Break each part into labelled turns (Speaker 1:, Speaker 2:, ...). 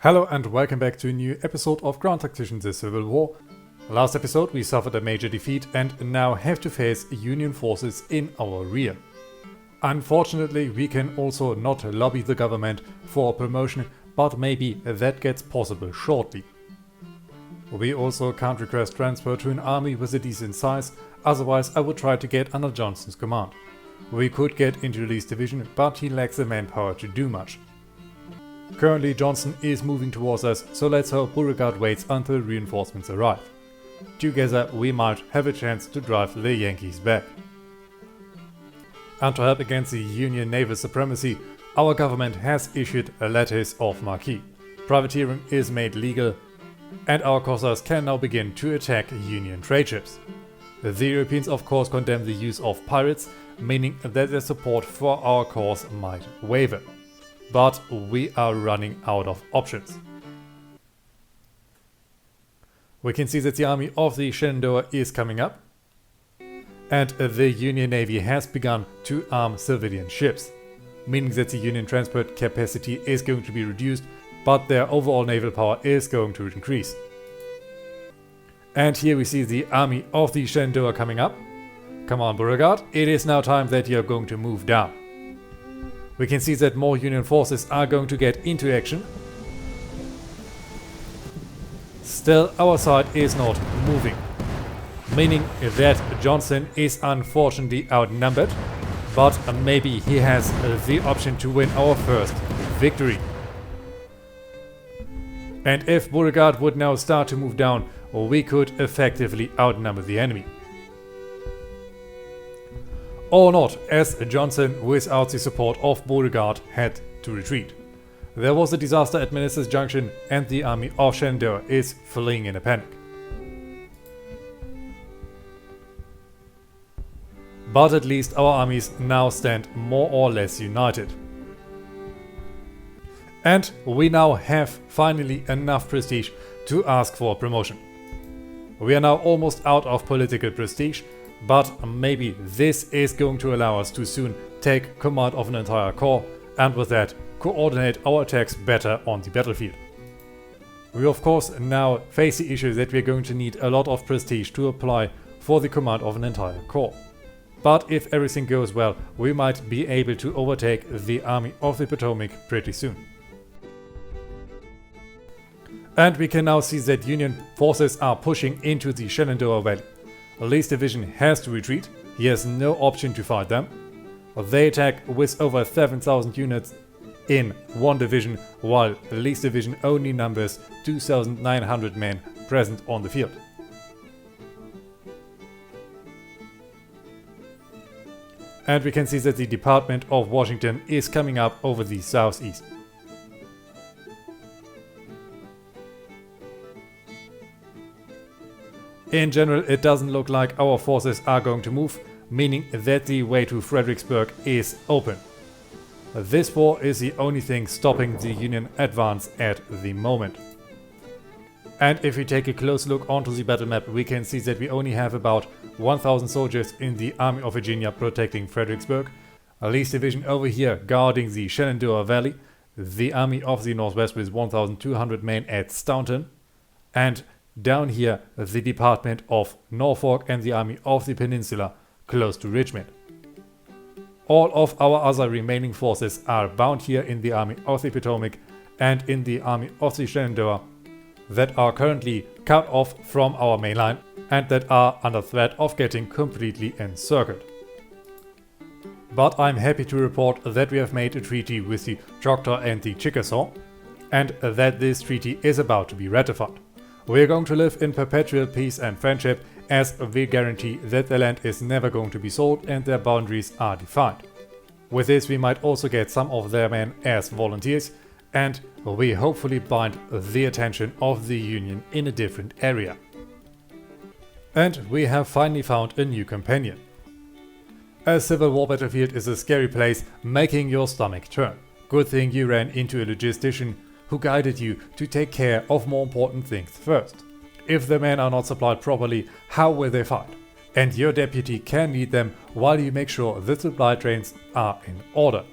Speaker 1: Hello and welcome back to a new episode of Ground Tactician: The Civil War. Last episode we suffered a major defeat and now have to face Union forces in our rear. Unfortunately, we can also not lobby the government for a promotion, but maybe that gets possible shortly. We also can't request transfer to an army with a decent size, otherwise I would try to get under Johnson's command. We could get into Lee's division, but he lacks the manpower to do much. Currently Johnson is moving towards us, so let's hope Beauregard waits until reinforcements arrive. Together we might have a chance to drive the Yankees back. And to help against the Union naval supremacy, our government has issued a letters of marque. Privateering is made legal, and our corsairs can now begin to attack Union trade ships. The Europeans of course condemn the use of pirates, meaning that their support for our cause might waver. But we are running out of options. We can see that the army of the Shenandoah is coming up, and the Union Navy has begun to arm civilian ships, meaning that the Union transport capacity is going to be reduced, but their overall naval power is going to increase. And here we see the army of the Shenandoah coming up. Come on, Beauregard, it is now time that you're going to move down. We can see that more Union forces are going to get into action. Still, our side is not moving, meaning that Johnson is unfortunately outnumbered, but maybe he has the option to win our first victory. And if Beauregard would now start to move down, we could effectively outnumber the enemy. Or not, as Johnson, without the support of Beauregard, had to retreat. There was a disaster at Manassas Junction and the army of Shenandoah is fleeing in a panic. But at least our armies now stand more or less united. And we now have finally enough prestige to ask for a promotion. We are now almost out of political prestige, but maybe this is going to allow us to soon take command of an entire corps and with that coordinate our attacks better on the battlefield. We of course now face the issue that we are going to need a lot of prestige to apply for the command of an entire corps. But if everything goes well, we might be able to overtake the army of the Potomac pretty soon. And we can now see that Union forces are pushing into the Shenandoah Valley. Lee's division has to retreat, he has no option to fight them. They attack with over 7,000 units in one division, while Lee's division only numbers 2,900 men present on the field. And we can see that the Department of Washington is coming up over the southeast. In general, it doesn't look like our forces are going to move, meaning that the way to Fredericksburg is open. This war is the only thing stopping the Union advance at the moment. And if we take a close look onto the battle map, we can see that we only have about 1,000 soldiers in the Army of Virginia protecting Fredericksburg, Lee's division over here guarding the Shenandoah Valley, the Army of the Northwest with 1,200 men at Staunton, and down here the Department of Norfolk and the Army of the Peninsula close to Richmond. All of our other remaining forces are bound here in the Army of the Potomac and in the Army of the Shenandoah that are currently cut off from our main line and that are under threat of getting completely encircled. But I'm happy to report that we have made a treaty with the Choctaw and the Chickasaw, and that this treaty is about to be ratified. We are going to live in perpetual peace and friendship, as we guarantee that the land is never going to be sold and their boundaries are defined. With this we might also get some of their men as volunteers, and we hopefully bind the attention of the Union in a different area. And we have finally found a new companion. A Civil War battlefield is a scary place, making your stomach turn. Good thing you ran into a logistician who guided you to take care of more important things first. If the men are not supplied properly, how will they fight? And your deputy can lead them while you make sure the supply trains are in order.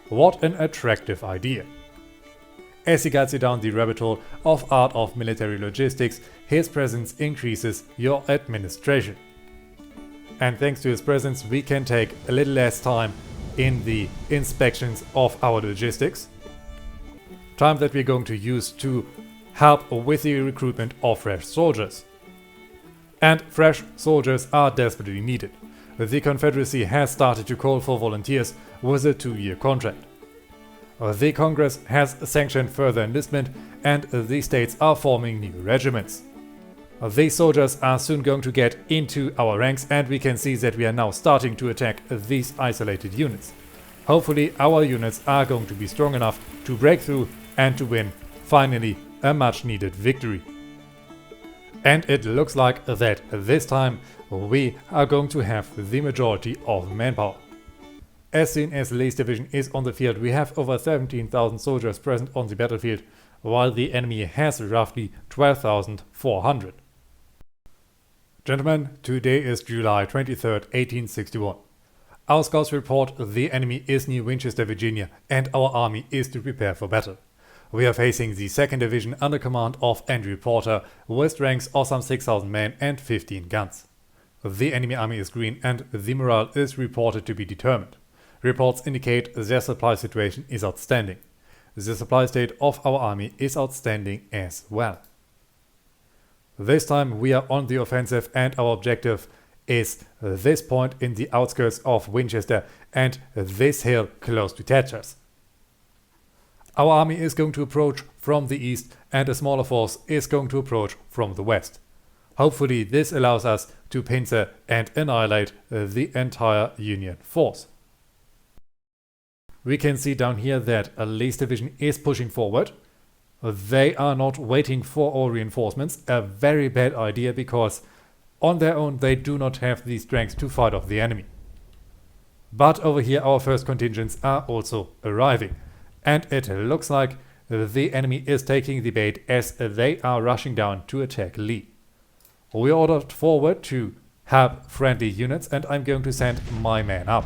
Speaker 1: What an attractive idea. As he guides you down the rabbit hole of art of military logistics, his presence increases your administration. And thanks to his presence, we can take a little less time in the inspections of our logistics. Time that we're going to use to help with the recruitment of fresh soldiers. And fresh soldiers are desperately needed. The Confederacy has started to call for volunteers with a 2-year contract. The Congress has sanctioned further enlistment and the states are forming new regiments. These soldiers are soon going to get into our ranks and we can see that we are now starting to attack these isolated units. Hopefully our units are going to be strong enough to break through and to win, finally, a much needed victory. And it looks like that this time we are going to have the majority of manpower. As soon as Lee's division is on the field, we have over 17,000 soldiers present on the battlefield, while the enemy has roughly 12,400. Gentlemen, today is July 23rd, 1861. Our scouts report the enemy is near Winchester, Virginia, and our army is to prepare for battle. We are facing the 2nd Division under command of Andrew Porter with ranks of some 6,000 men and 15 guns. The enemy army is green and the morale is reported to be determined. Reports indicate their supply situation is outstanding. The supply state of our army is outstanding as well. This time we are on the offensive and our objective is this point in the outskirts of Winchester and this hill close to Thatcher's. Our army is going to approach from the east and a smaller force is going to approach from the west. Hopefully this allows us to pincer and annihilate the entire Union force. We can see down here that Lee's division is pushing forward. They are not waiting for our reinforcements, a very bad idea because on their own they do not have the strength to fight off the enemy. But over here our first contingents are also arriving. And it looks like the enemy is taking the bait as they are rushing down to attack Lee. We ordered forward to help friendly units and I'm going to send my men up.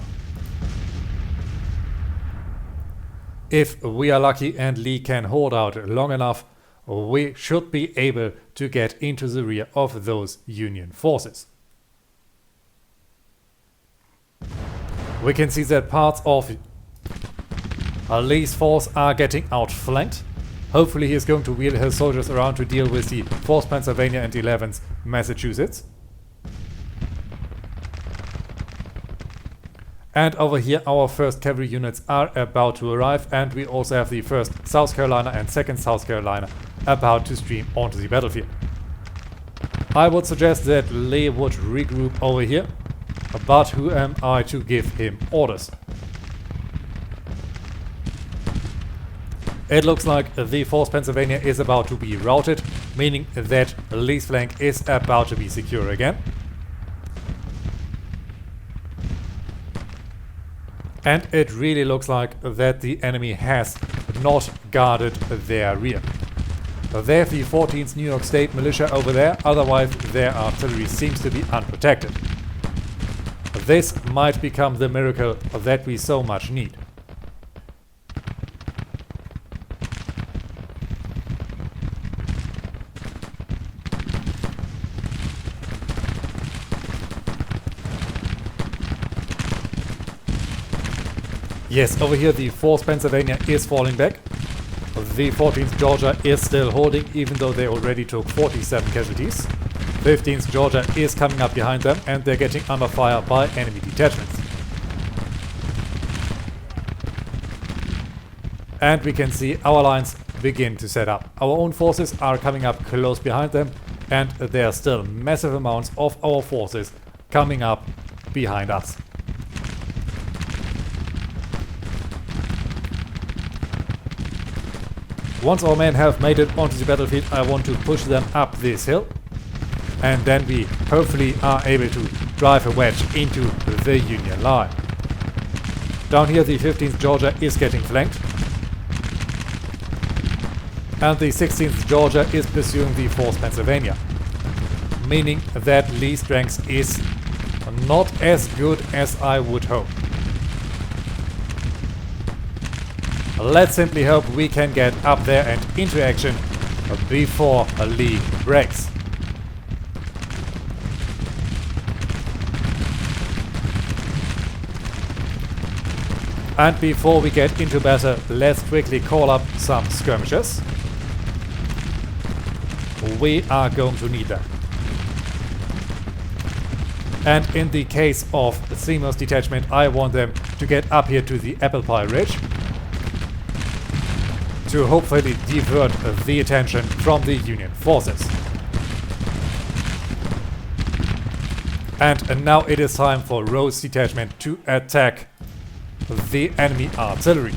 Speaker 1: If we are lucky and Lee can hold out long enough, we should be able to get into the rear of those Union forces. We can see that parts of Lee's force are getting outflanked. Hopefully he is going to wheel his soldiers around to deal with the 4th Pennsylvania and 11th Massachusetts. And over here our 1st cavalry units are about to arrive and we also have the 1st South Carolina and 2nd South Carolina about to stream onto the battlefield. I would suggest that Lee would regroup over here, but who am I to give him orders? It looks like the 4th Pennsylvania is about to be routed, meaning that Lee's flank is about to be secure again. And it really looks like that the enemy has not guarded their rear. They have the 14th New York State Militia over there, otherwise their artillery seems to be unprotected. This might become the miracle that we so much need. Yes, over here the 4th Pennsylvania is falling back. The 14th Georgia is still holding, even though they already took 47 casualties. 15th Georgia is coming up behind them and they're getting under fire by enemy detachments. And we can see our lines begin to set up. Our own forces are coming up close behind them and there are still massive amounts of our forces coming up behind us. Once our men have made it onto the battlefield, I want to push them up this hill. And then we hopefully are able to drive a wedge into the Union line. Down here the 15th Georgia is getting flanked. And the 16th Georgia is pursuing the 4th Pennsylvania. Meaning that Lee's strength is not as good as I would hope. Let's simply hope we can get up there and into action before Lee breaks. And before we get into battle, let's quickly call up some skirmishers. We are going to need them. And in the case of Seymour's detachment, I want them to get up here to the Apple Pie Ridge to hopefully divert the attention from the Union forces. And now it is time for Rose's detachment to attack the enemy artillery.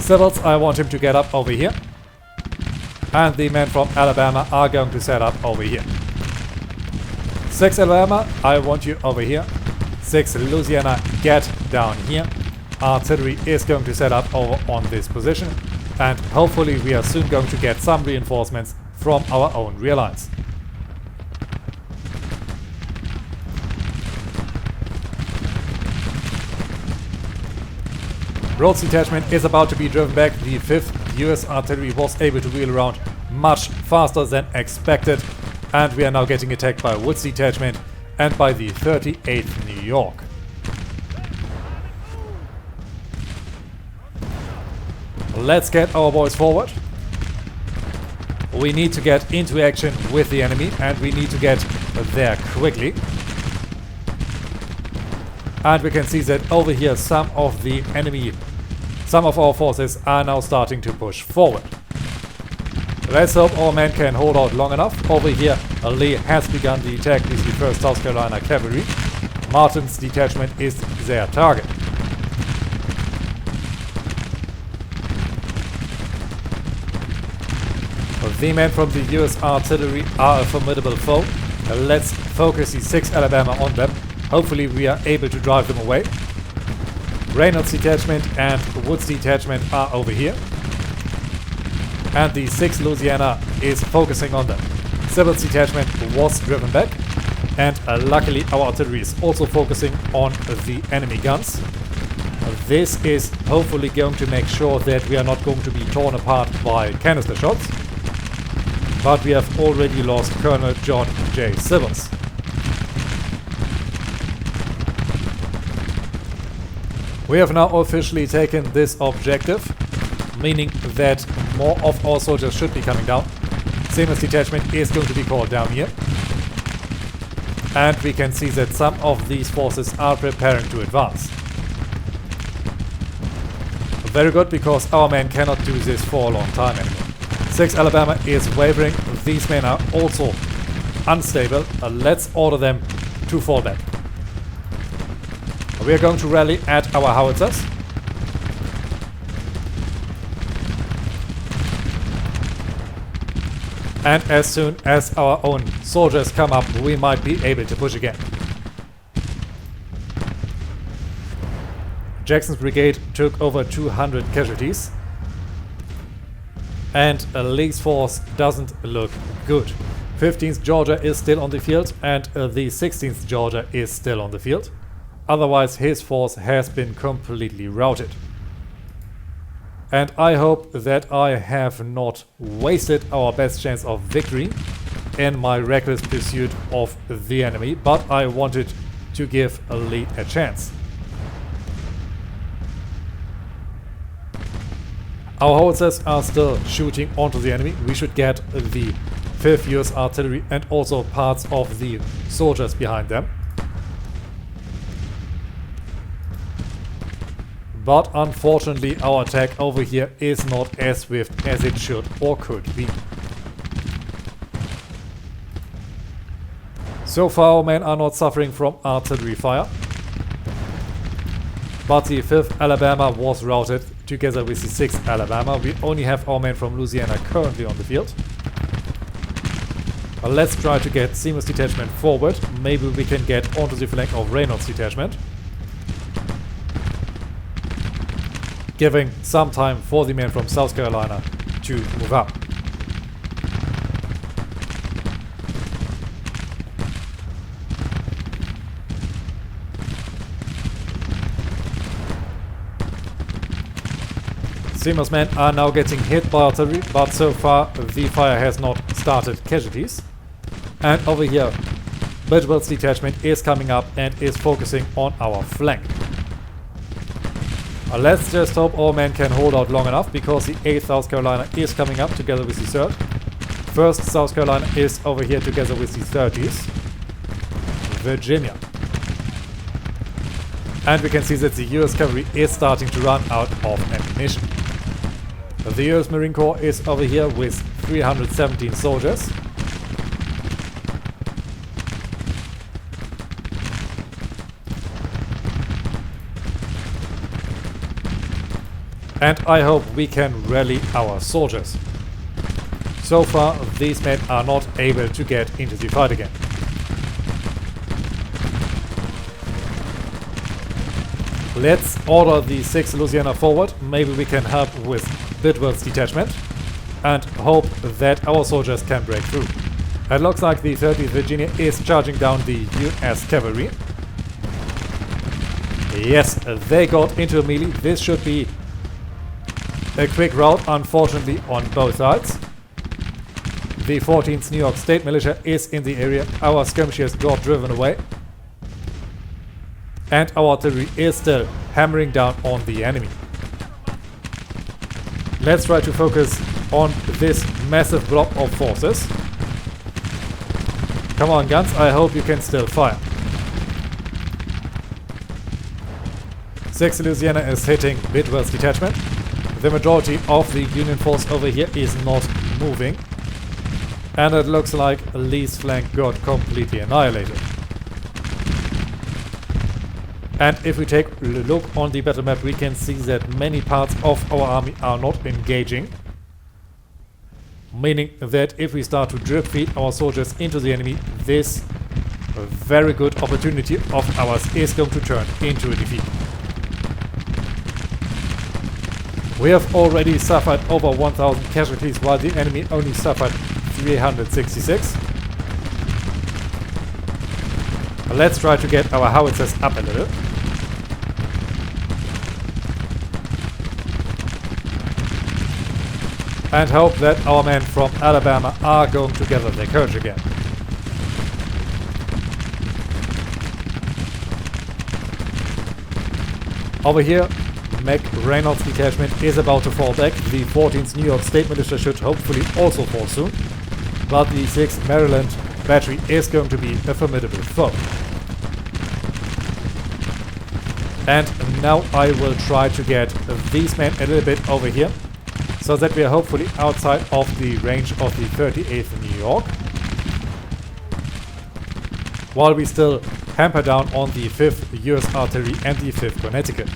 Speaker 1: Civils, I want him to get up over here. And the men from Alabama are going to set up over here. 6 Alabama, I want you over here. 6 Louisiana, get down here. Artillery is going to set up over on this position. And hopefully we are soon going to get some reinforcements from our own rear lines. Rhodes' detachment is about to be driven back. The 5th US artillery was able to wheel around much faster than expected. And we are now getting attacked by Wood's detachment and by the 38th New York. Let's get our boys forward. We need to get into action with the enemy and we need to get there quickly. And we can see that over here some of our forces are now starting to push forward. Let's hope our men can hold out long enough. Over here, Lee has begun the attack with the 1st South Carolina Cavalry. Martin's detachment is their target. The men from the US artillery are a formidable foe. Let's focus the 6 Alabama on them. Hopefully we are able to drive them away. Reynolds' detachment and Wood's detachment are over here. And the 6 Louisiana is focusing on them. Sybil's detachment was driven back. And luckily our artillery is also focusing on the enemy guns. This is hopefully going to make sure that we are not going to be torn apart by canister shots. But we have already lost Colonel John J. Sybils. We have now officially taken this objective, meaning that more of our soldiers should be coming down. Seymour's detachment is going to be called down here. And we can see that some of these forces are preparing to advance. Very good, because our men cannot do this for a long time anymore. 6 Alabama is wavering. These men are also unstable. Let's order them to fall back. We are going to rally at our howitzers. And as soon as our own soldiers come up, we might be able to push again. Jackson's brigade took over 200 casualties. And Lee's force doesn't look good. 15th Georgia is still on the field and the 16th Georgia is still on the field. Otherwise his force has been completely routed. And I hope that I have not wasted our best chance of victory in my reckless pursuit of the enemy, but I wanted to give Lee a chance. Our howitzers are still shooting onto the enemy. We should get the 5th US artillery and also parts of the soldiers behind them. But unfortunately our attack over here is not as swift as it should or could be. So far our men are not suffering from artillery fire. But the 5th Alabama was routed together with the 6th Alabama. We only have our men from Louisiana currently on the field. Let's try to get Seymour's detachment forward. Maybe we can get onto the flank of Reynolds' detachment. Giving some time for the men from South Carolina to move up. Seymour's men are now getting hit by artillery, but so far the fire has not started casualties. And over here, Bridgewell's detachment is coming up and is focusing on our flank. Let's just hope our men can hold out long enough, because the 8th South Carolina is coming up together with the 3rd. 1st South Carolina is over here together with the 30th Virginia. And we can see that the US cavalry is starting to run out of ammunition. The US Marine Corps is over here with 317 soldiers. And I hope we can rally our soldiers. So far, these men are not able to get into the fight again. Let's order the 6th Louisiana forward. Maybe we can help with Bidwell's detachment and hope that our soldiers can break through. It looks like the 30th Virginia is charging down the US cavalry. Yes, they got into a melee. This should be a quick rout, unfortunately, on both sides. The 14th New York State Militia is in the area. Our skirmishers got driven away. And our artillery is still hammering down on the enemy. Let's try to focus on this massive block of forces. Come on, guns, I hope you can still fire. 6th Louisiana is hitting Bidwell's detachment. The majority of the Union force over here is not moving. And it looks like Lee's flank got completely annihilated. And if we take a look on the battle map, we can see that many parts of our army are not engaging. Meaning that if we start to drip feed our soldiers into the enemy, this very good opportunity of ours is going to turn into a defeat. We have already suffered over 1,000 casualties, while the enemy only suffered 366. Let's try to get our howitzers up a little. And hope that our men from Alabama are going to gather their courage again. Over here, Mac Reynolds' detachment is about to fall back. The 14th New York State Militia should hopefully also fall soon. But the 6th Maryland Battery is going to be a formidable foe. And now I will try to get these men a little bit over here, so that we are hopefully outside of the range of the 38th New York, while we still hamper down on the 5th US Artillery and the 5th Connecticut.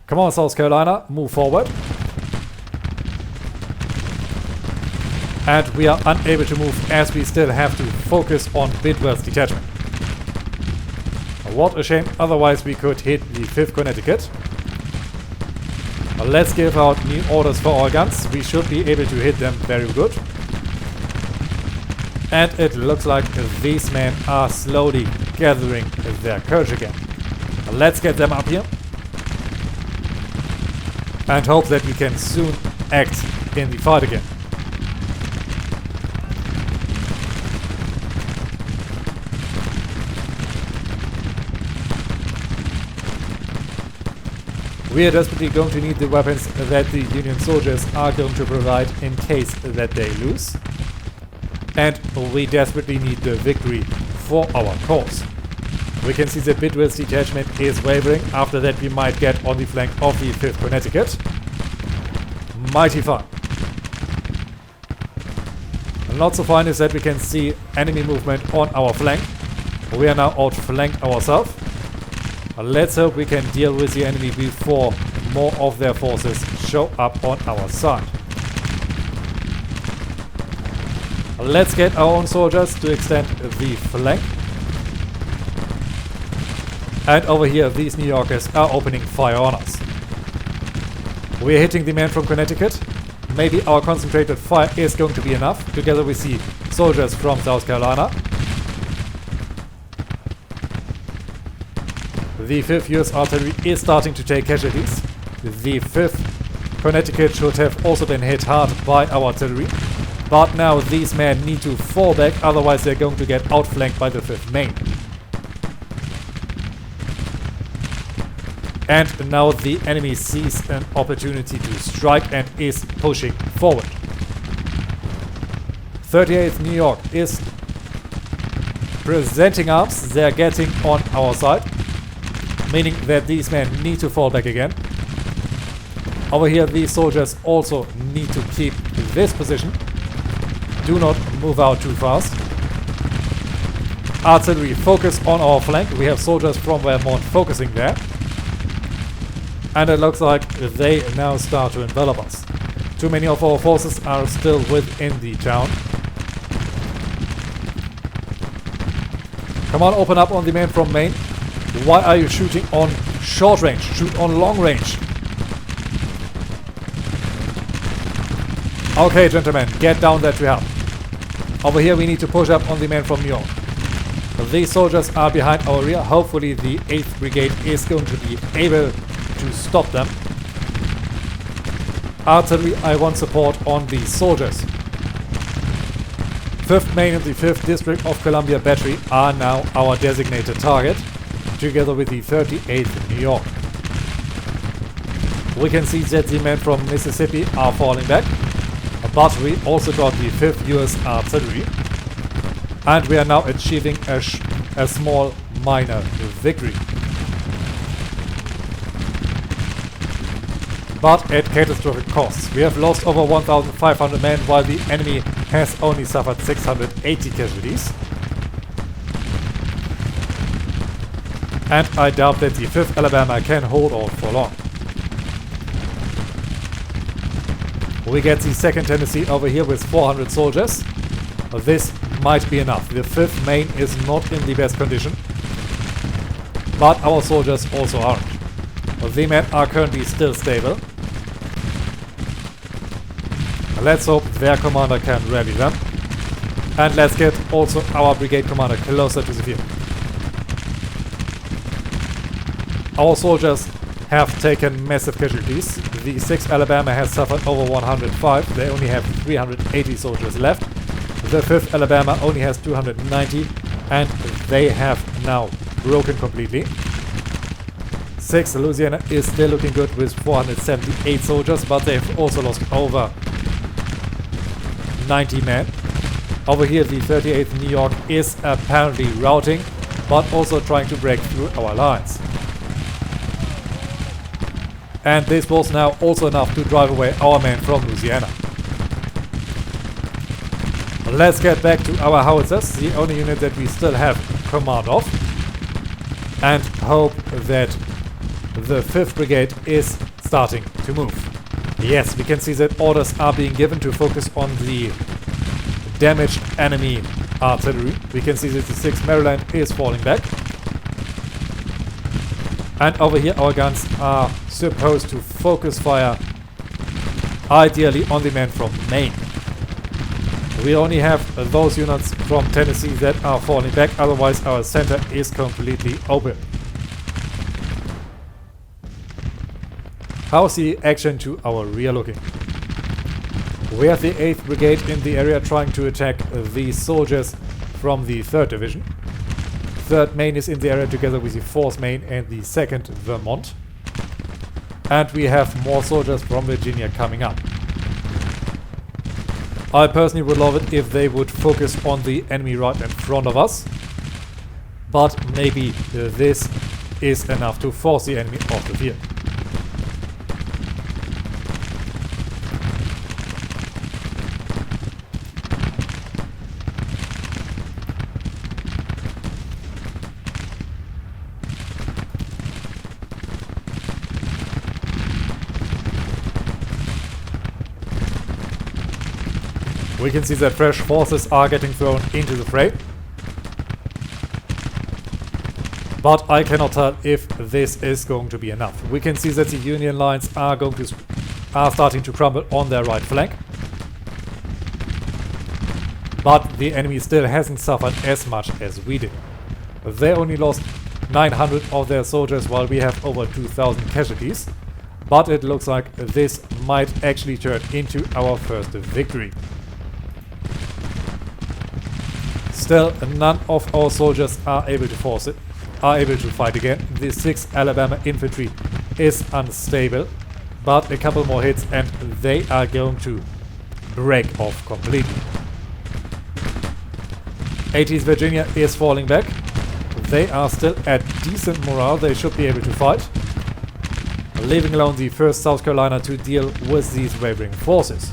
Speaker 1: Come on, South Carolina, move forward. And we are unable to move as we still have to focus on Bidwell's detachment. What a shame, otherwise we could hit the 5th Connecticut. Let's give out new orders for our guns. We should be able to hit them very good. And it looks like these men are slowly gathering their courage again. Let's get them up here. And hope that we can soon act in the fight again. We are desperately going to need the weapons that the Union soldiers are going to provide in case that they lose. And we desperately need the victory for our cause. We can see that Bidwell's detachment is wavering. After that we might get on the flank of the 5th Connecticut. Mighty fine. Not so fine is that we can see enemy movement on our flank. We are now outflanked ourselves. Let's hope we can deal with the enemy before more of their forces show up on our side. Let's get our own soldiers to extend the flank. And over here, these New Yorkers are opening fire on us. We're hitting the men from Connecticut. Maybe our concentrated fire is going to be enough, together with the soldiers from South Carolina. The 5th US Artillery is starting to take casualties. The 5th Connecticut should have also been hit hard by our artillery. But now these men need to fall back, otherwise they're going to get outflanked by the 5th Maine. And now the enemy sees an opportunity to strike and is pushing forward. 38th New York is presenting arms. They're getting on our side, meaning that these men need to fall back again. Over here, these soldiers also need to keep this position. Do not move out too fast. Artillery, focus on our flank. We have soldiers from Vermont focusing there. And it looks like they now start to envelop us. Too many of our forces are still within the town. Come on, open up on the men from Maine. Why are you shooting on short range? Shoot on long range. Okay, gentlemen, get down there to help. Over here we need to push up on the men from New York. These soldiers are behind our rear. Hopefully the 8th Brigade is going to be able to stop them. Artillery, I want support on these soldiers. 5th Maine and the 5th District of Columbia Battery are now our designated target, together with the 38th New York. We can see that the men from Mississippi are falling back, but we also got the 5th US Artillery, and we are now achieving a small minor victory. But at catastrophic costs. We have lost over 1,500 men, while the enemy has only suffered 680 casualties. And I doubt that the 5th Alabama can hold off for long. We get the 2nd Tennessee over here with 400 soldiers. This might be enough. The 5th Maine is not in the best condition, but our soldiers also aren't. The men are currently still stable. Let's hope their commander can rally them. And let's get also our brigade commander closer to the field. Our soldiers have taken massive casualties. The 6th Alabama has suffered over 105. They only have 380 soldiers left. The 5th Alabama only has 290, and they have now broken completely. 6th Louisiana is still looking good with 478 soldiers, but they've also lost over 90 men. Over here the 38th New York is apparently routing, but also trying to break through our lines. And this was now also enough to drive away our men from Louisiana. Let's get back to our howitzers, the only unit that we still have command of, and hope that the 5th Brigade is starting to move. Yes, we can see that orders are being given to focus on the damaged enemy artillery. We can see that the 6th Maryland is falling back. And over here our guns are supposed to focus fire ideally on the men from Maine. We only have those units from Tennessee that are falling back, otherwise our center is completely open. How's the action to our rear looking? We have the 8th Brigade in the area trying to attack the soldiers from the 3rd Division. 3rd Maine is in the area together with the 4th Maine and the 2nd Vermont. And we have more soldiers from Virginia coming up. I personally would love it if they would focus on the enemy right in front of us. But maybe this is enough to force the enemy off the field. We can see that fresh forces are getting thrown into the fray. But I cannot tell if this is going to be enough. We can see that the Union lines are starting to crumble on their right flank. But the enemy still hasn't suffered as much as we did. They only lost 900 of their soldiers while we have over 2,000 casualties. But it looks like this might actually turn into our first victory. Still, none of our soldiers are able to fight again. The 6th Alabama Infantry is unstable, but a couple more hits and they are going to break off completely. 80th Virginia is falling back. They are still at decent morale. They should be able to fight, leaving alone the 1st South Carolina to deal with these wavering forces.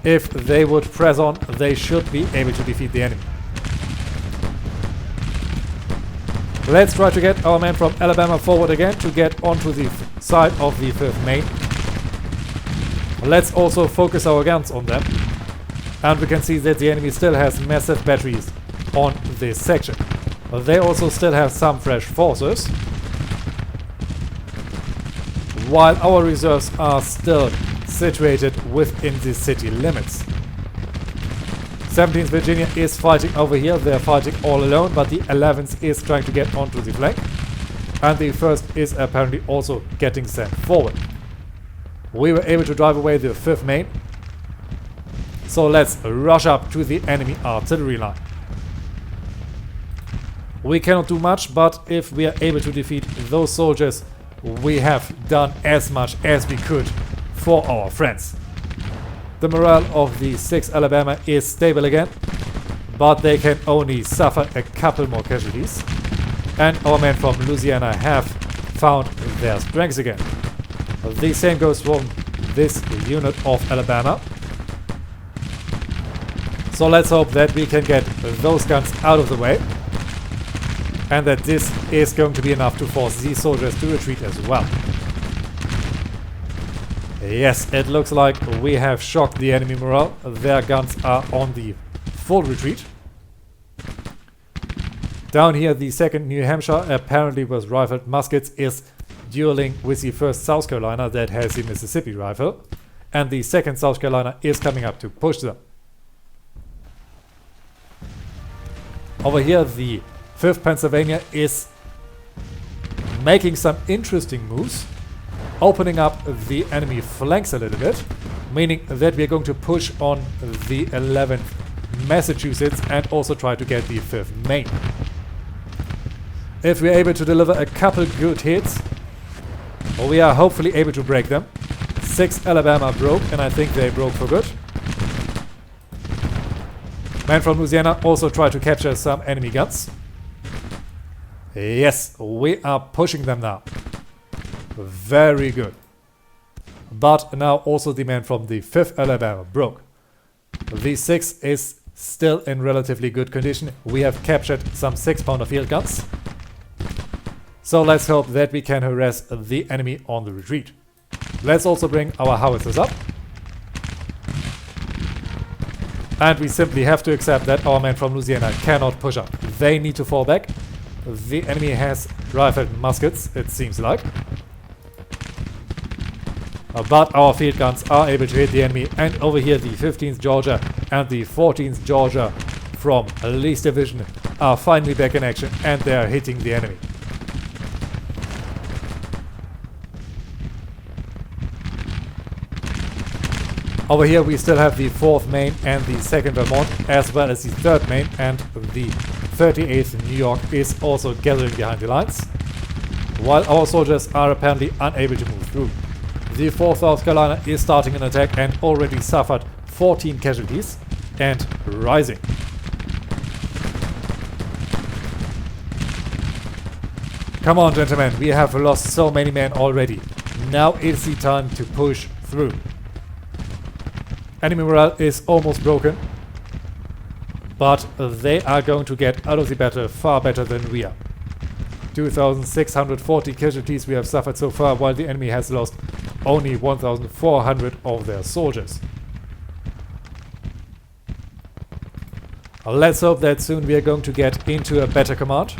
Speaker 1: If they would press on, they should be able to defeat the enemy. Let's try to get our men from Alabama forward again to get onto the side of the 5th Maine. Let's also focus our guns on them. And we can see that the enemy still has massive batteries on this section. They also still have some fresh forces, while our reserves are still situated within the city limits. 17th Virginia is fighting over here. They're fighting all alone, but the 11th is trying to get onto the flank. And the 1st is apparently also getting sent forward. We were able to drive away the 5th Maine. So let's rush up to the enemy artillery line. We cannot do much, but if we are able to defeat those soldiers, we have done as much as we could for our friends. The morale of the 6th Alabama is stable again, but they can only suffer a couple more casualties. And our men from Louisiana have found their strength again. The same goes from this unit of Alabama. So let's hope that we can get those guns out of the way, and that this is going to be enough to force these soldiers to retreat as well. Yes, it looks like we have shocked the enemy morale. Their guns are on the full retreat. Down here, the 2nd New Hampshire, apparently with rifled muskets, is dueling with the 1st South Carolina that has the Mississippi rifle. And the 2nd South Carolina is coming up to push them. Over here, the 5th Pennsylvania is making some interesting moves, opening up the enemy flanks a little bit, meaning that we are going to push on the 11th Massachusetts and also try to get the 5th Maine. If we are able to deliver a couple good hits, we are hopefully able to break them. 6th Alabama broke, and I think they broke for good. Men from Louisiana also try to capture some enemy guns. Yes, we are pushing them now. Very good. But now also the men from the 5th Alabama broke. The 6th is still in relatively good condition. We have captured some 6-pounder field guns. So let's hope that we can harass the enemy on the retreat. Let's also bring our howitzers up. And we simply have to accept that our men from Louisiana cannot push up. They need to fall back. The enemy has rifled muskets, it seems like. But our field guns are able to hit the enemy. And over here, the 15th Georgia and the 14th Georgia from Lee's division are finally back in action, and they are hitting the enemy. Over here we still have the 4th Maine and the 2nd Vermont, as well as the 3rd Maine, and the 38th New York is also gathering behind the lines, while our soldiers are apparently unable to move through. The 4th South Carolina is starting an attack and already suffered 14 casualties and rising. Come on, gentlemen, we have lost so many men already. Now is the time to push through. Enemy morale is almost broken, but they are going to get out of the battle far better than we are. 2,640 casualties we have suffered so far, while the enemy has lost only 1,400 of their soldiers. Let's hope that soon we are going to get into a better command,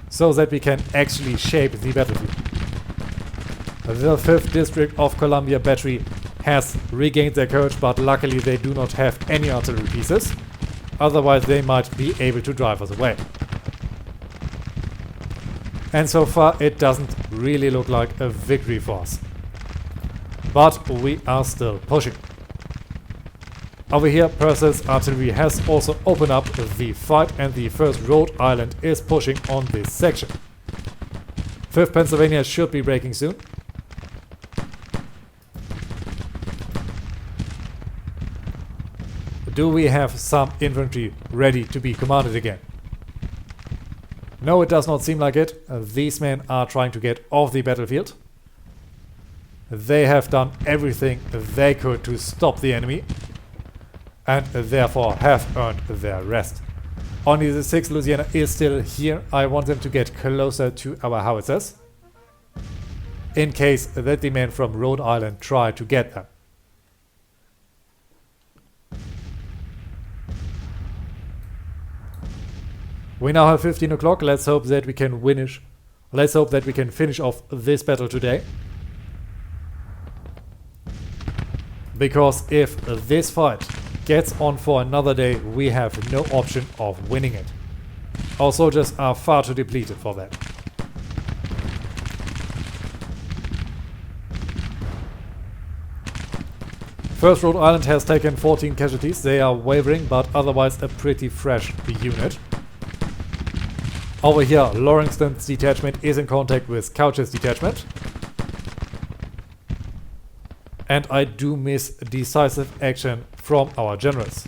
Speaker 1: so that we can actually shape the battlefield. The 5th District of Columbia Battery has regained their courage, but luckily they do not have any artillery pieces. Otherwise they might be able to drive us away. And so far it doesn't really look like a victory for us. But we are still pushing. Over here, Purser's artillery has also opened up the fight and the 1st Rhode Island is pushing on this section. 5th Pennsylvania should be breaking soon. Do we have some infantry ready to be commanded again? No, it does not seem like it. These men are trying to get off the battlefield. They have done everything they could to stop the enemy and therefore have earned their rest. Only the 6th Louisiana is still here. I want them to get closer to our howitzers in case that the men from Rhode Island try to get them. We now have 15 o'clock. Let's hope that we can finish off this battle today. Because if this fight gets on for another day, we have no option of winning it. Our soldiers are far too depleted for that. First Rhode Island has taken 14 casualties. They are wavering, but otherwise a pretty fresh unit. Over here, Lawrence's detachment is in contact with Couch's detachment. And I do miss decisive action from our generals.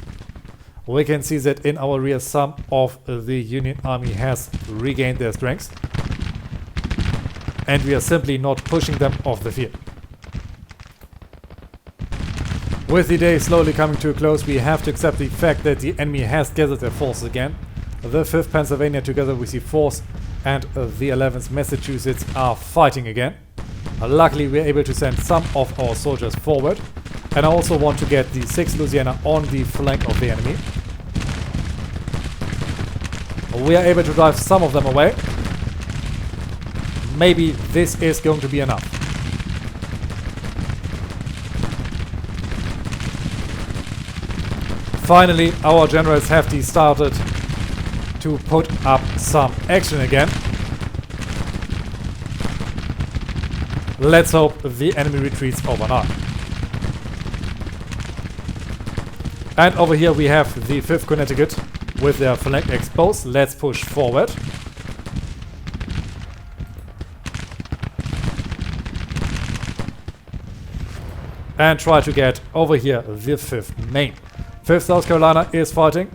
Speaker 1: We can see that in our rear some of the Union Army has regained their strength. And we are simply not pushing them off the field. With the day slowly coming to a close, we have to accept the fact that the enemy has gathered their forces again. The 5th Pennsylvania together with the 4th and the 11th Massachusetts are fighting again. Luckily we are able to send some of our soldiers forward. And I also want to get the 6th Louisiana on the flank of the enemy. We are able to drive some of them away. Maybe this is going to be enough. Finally, our generals have started to put up some action again. Let's hope the enemy retreats overnight. And over here we have the 5th Connecticut with their flank exposed. Let's push forward. And try to get over here the 5th Maine. 5th South Carolina is fighting.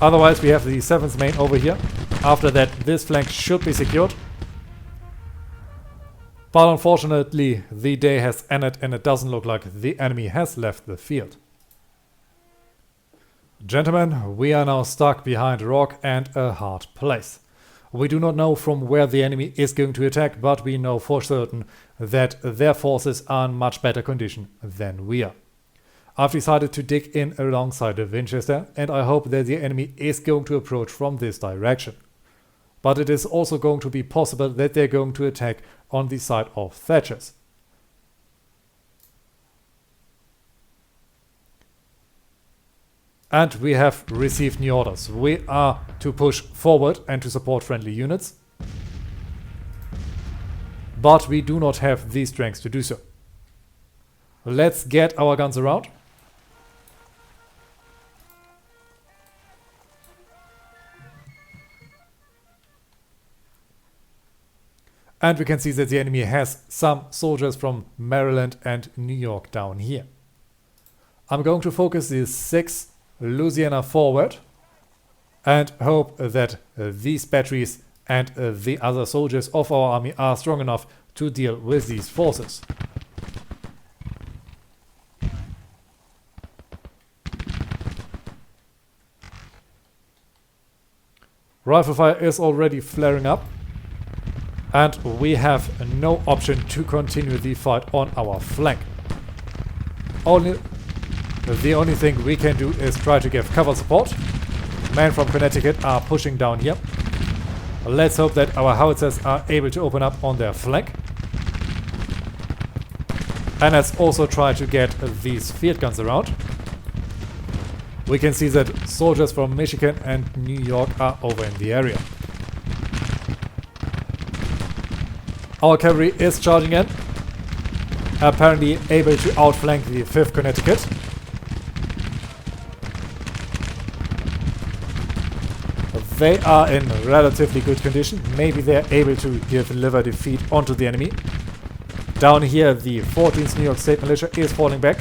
Speaker 1: Otherwise we have the 7th Maine over here. After that this flank should be secured. But unfortunately the day has ended and it doesn't look like the enemy has left the field. Gentlemen, we are now stuck behind a rock and a hard place. We do not know from where the enemy is going to attack, but we know for certain that their forces are in much better condition than we are. I've decided to dig in alongside the Winchester, and I hope that the enemy is going to approach from this direction. But it is also going to be possible that they're going to attack on the side of Thatcher's. And we have received new orders. We are to push forward and to support friendly units. But we do not have the strength to do so. Let's get our guns around. And we can see that the enemy has some soldiers from Maryland and New York down here. I'm going to focus the 6th Louisiana forward and hope that these batteries and the other soldiers of our army are strong enough to deal with these forces. Rifle fire is already flaring up. And we have no option to continue the fight on our flank. The only thing we can do is try to give cover support. Men from Connecticut are pushing down here. Let's hope that our howitzers are able to open up on their flank. And let's also try to get these field guns around. We can see that soldiers from Michigan and New York are over in the area. Our cavalry is charging in, apparently able to outflank the 5th Connecticut. They are in relatively good condition. Maybe they're able to deliver defeat onto the enemy. Down here, the 14th New York State Militia is falling back.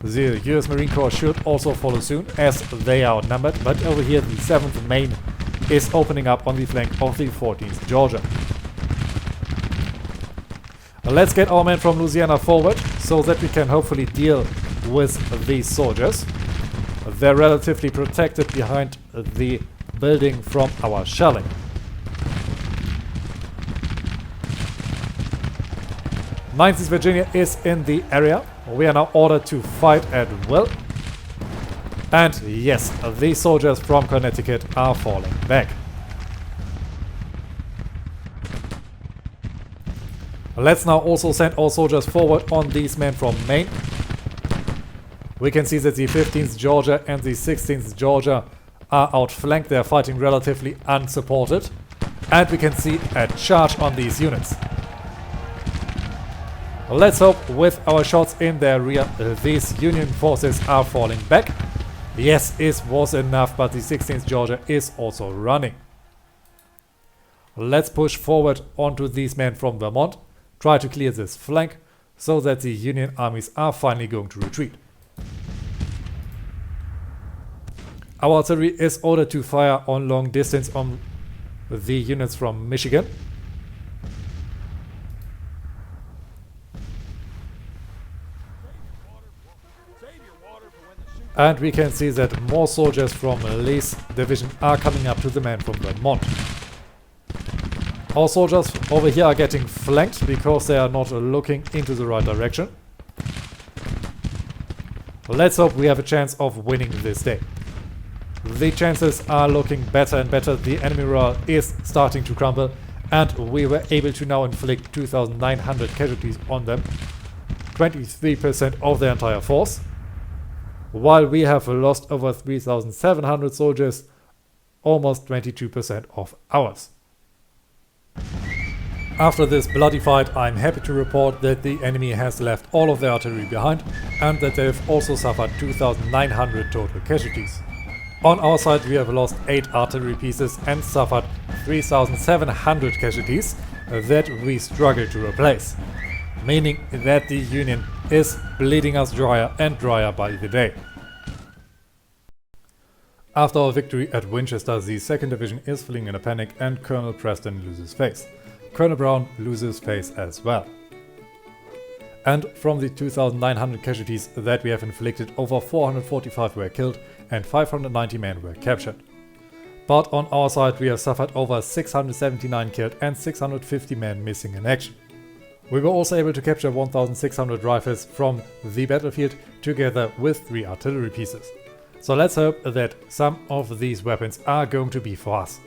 Speaker 1: The US Marine Corps should also follow soon, as they are outnumbered. But over here, the 7th Maine is opening up on the flank of the 14th Georgia. Let's get our men from Louisiana forward, so that we can hopefully deal with these soldiers. They're relatively protected behind the building from our shelling. Ninth Virginia is in the area. We are now ordered to fight at will. And yes, these soldiers from Connecticut are falling back. Let's now also send our soldiers forward on these men from Maine. We can see that the 15th Georgia and the 16th Georgia are outflanked. They are fighting relatively unsupported. And we can see a charge on these units. Let's hope with our shots in their rear, these Union forces are falling back. Yes, it was enough, but the 16th Georgia is also running. Let's push forward onto these men from Vermont. Try to clear this flank so that the Union armies are finally going to retreat. Our artillery is ordered to fire on long distance on the units from Michigan. And we can see that more soldiers from Lee's division are coming up to the men from Vermont. Our soldiers over here are getting flanked because they are not looking into the right direction. Let's hope we have a chance of winning this day. The chances are looking better and better. The enemy morale is starting to crumble, and we were able to now inflict 2,900 casualties on them, 23% of their entire force, while we have lost over 3,700 soldiers, almost 22% of ours. After this bloody fight, I'm happy to report that the enemy has left all of their artillery behind and that they've also suffered 2,900 total casualties. On our side, we have lost 8 artillery pieces and suffered 3,700 casualties that we struggle to replace, meaning that the Union is bleeding us drier and drier by the day. After our victory at Winchester, the 2nd Division is fleeing in a panic and Colonel Preston loses face. Colonel Brown loses face as well. And from the 2,900 casualties that we have inflicted, over 445 were killed and 590 men were captured. But on our side, we have suffered over 679 killed and 650 men missing in action. We were also able to capture 1,600 rifles from the battlefield together with 3 artillery pieces. So let's hope that some of these weapons are going to be for us.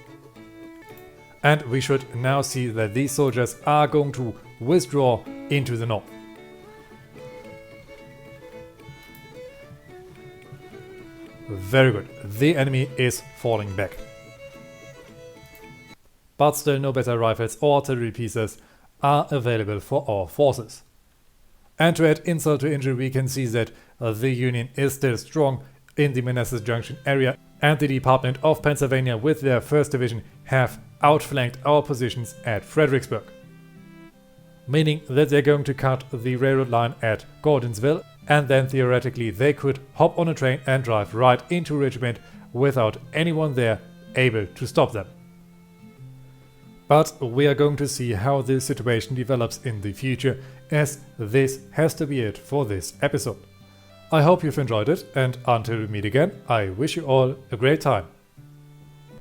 Speaker 1: And we should now see that these soldiers are going to withdraw into the north. Very good. The enemy is falling back. But still no better rifles or artillery pieces are available for our forces. And to add insult to injury, we can see that the Union is still strong in the Manassas Junction area, and the Department of Pennsylvania with their 1st Division have outflanked our positions at Fredericksburg, meaning that they're going to cut the railroad line at Gordonsville, and then theoretically they could hop on a train and drive right into Richmond without anyone there able to stop them. But we are going to see how this situation develops in the future, as this has to be it for this episode. I hope you've enjoyed it, and until we meet again, I wish you all a great time.